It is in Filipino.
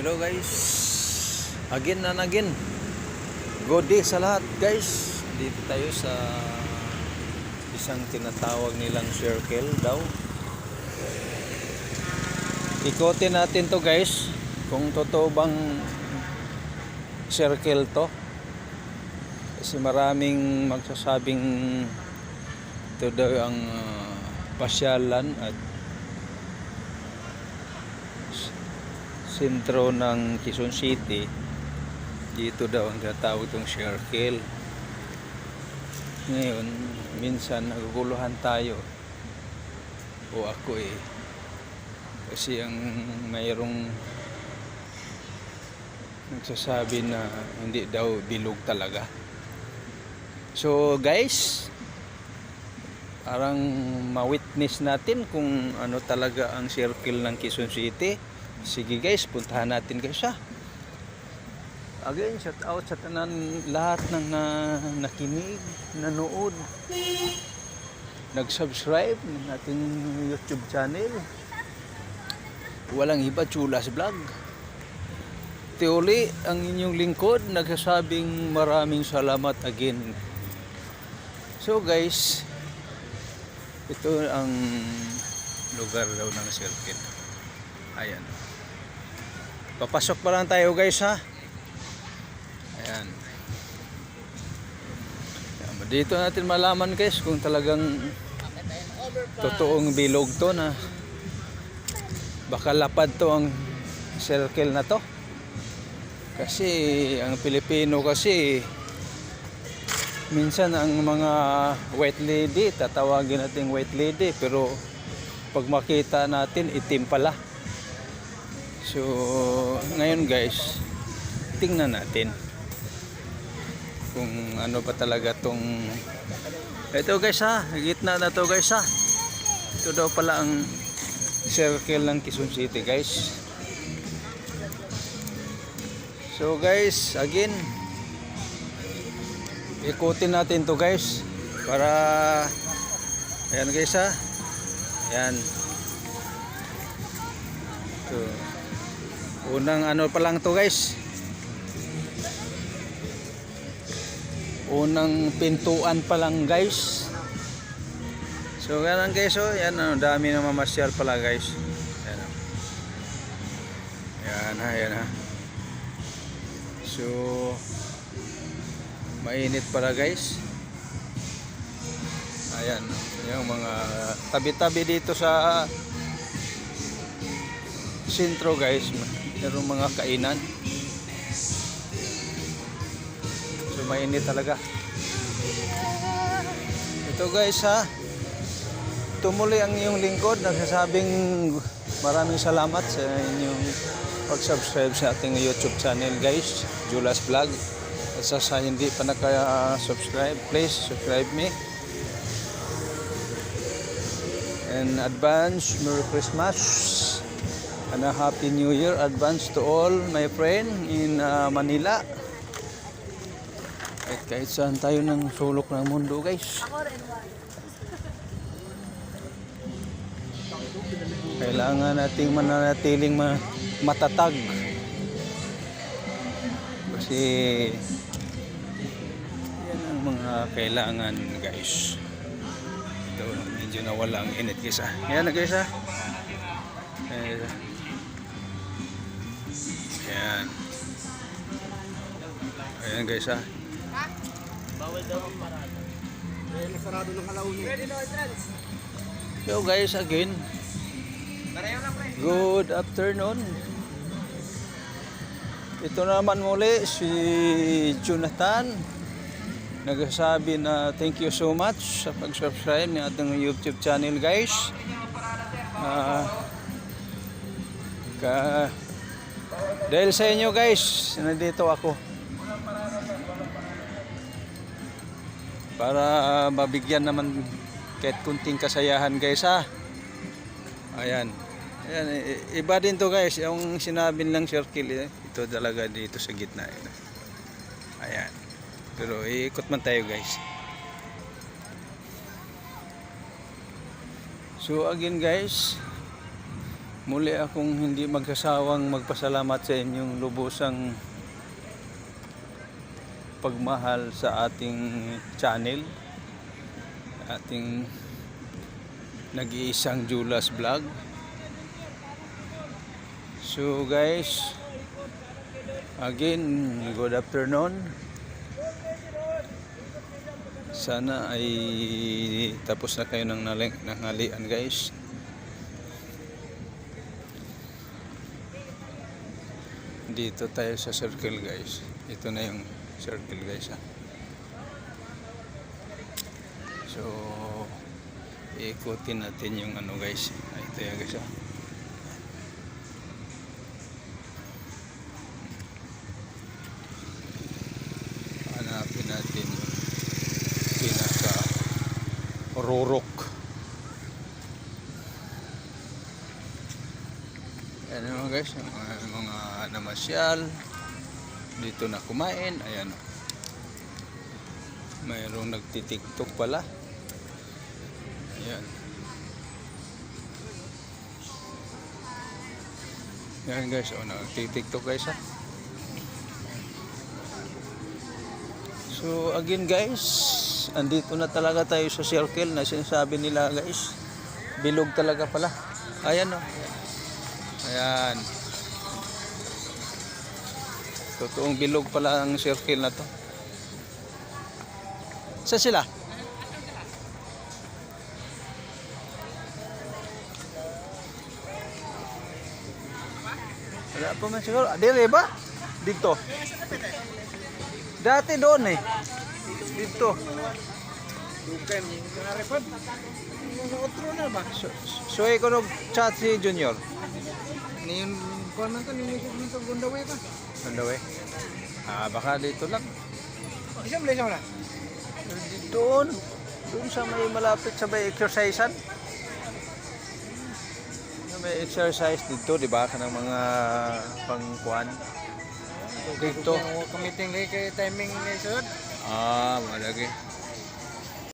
Hello guys, again and again, good day sa lahat guys. Dito tayo sa isang tinatawag nilang circle daw. Ikotin natin to guys, kung totoo bang circle to. Kasi maraming magsasabing ito daw ang pasyalan at sentro ng Quezon City. Dito daw ang tinatawag itong circle. Ngayon, minsan naguguluhan tayo o ako kasi ang mayroong nagsasabi na hindi daw bilog talaga. So guys, parang ma-witness natin kung ano talaga ang circle ng Quezon City. Sige guys, puntahan natin guys ha. Again, shout out sa tanan lahat ng nakinig, nanood, nag-subscribe ng ating YouTube channel. Walang iba, Chulas Vlog. Teoli, ang inyong lingkod, nagsasabing maraming salamat again. So guys, ito ang lugar daw ng circle. Ayan. Papasok pa lang tayo guys ha. Ayan. Dito natin malaman guys kung talagang totoong bilog to na baka lapad to ang circle na to. Kasi ang Pilipino kasi minsan ang mga white lady, tatawagin natin white lady, pero pag makita natin itim pala. So, ngayon guys, tingnan natin kung ano ba talaga tong ito guys ha, gitna na to guys ha. Ito daw pala ang circle ng Quezon City guys. So guys, again, ikutin natin to guys para ayan guys ha. Ayan. So, unang ano pa lang to guys, unang pintuan pa lang guys. So ganun guys, oh, yan ano, dami na mamasyal pala guys. Yan, yan ha, yan ha. So mainit pala guys. Ayan, yung mga tabi-tabi dito sa sentro guys, mayroong mga kainan. So mainit talaga. Ito guys ha, tumuloy ang iyong lingkod, nagsasabing maraming salamat sa inyong pag-subscribe sa ating YouTube channel guys, Chulas Vlog. At sa hindi pa naka-subscribe, please subscribe me. And advance Merry Christmas and a Happy New Year advance to all my friend in Manila. At kahit saan tayo ng sulok ng mundo guys, kailangan nating mananatiling matatag. Kasi yan ang mga kailangan guys. Ito, medyo nawala ang init guys ha. Ayan na guys ha. Ayan. Ayan guys ha. Bawal daw ang parada. Eh, nasarado ng halaon niya. Ready no entrance. So guys, again, good afternoon. Ito naman muli si Jonathan, nagsasabi na thank you so much sa pag-subscribe ng ating YouTube channel guys. Dahil sa inyo guys, nandito ako para mabigyan naman kahit kunting kasayahan guys ha. Ayan. Ayan, iba din to guys, yung sinabi lang circle ito talaga dito sa gitna. Ayan. Pero iikot man tayo guys. So again guys, Muli akong hindi magsasawang magpasalamat sa inyong lubusang pagmahal sa ating channel. Ating nag-iisang Julas Vlog. So guys, again, good afternoon. Sana ay tapos na kayo ng nanghalian guys. Dito tayo sa circle guys. Ito na yung circle guys ha. So ikutin natin yung ano guys. Ito yan guys ha. Hanapin natin yung pinaka rurok. Ayan naman guys, yung mga namasyal dito na kumain. Ayan, mayroong nagtitiktok pala. Ayan, yan guys, nagtitiktok guys ha. So again guys, andito na talaga tayo sa circle na sinasabi nila guys. Bilog talaga pala. Ayan o. Ayan. Totoong bilog pala ang circle na to. Saan sila? Wala pa man siguro. Dire ba? Dito. Dati doon eh. Dito. Dukan, narepod. Otro na ba? So ko nung chat si Junior. Ngayon, kuha man ito, ninisip nito, gundaway ka. Nandaw eh. Baka dito lang. Isang blesa mo na? Doon. Doon sa may malapit sa may exercisean. May exercise dito, di ba? Kanang mga pangkuan. Dito. Kung meeting kay timing ni sir. Malagi.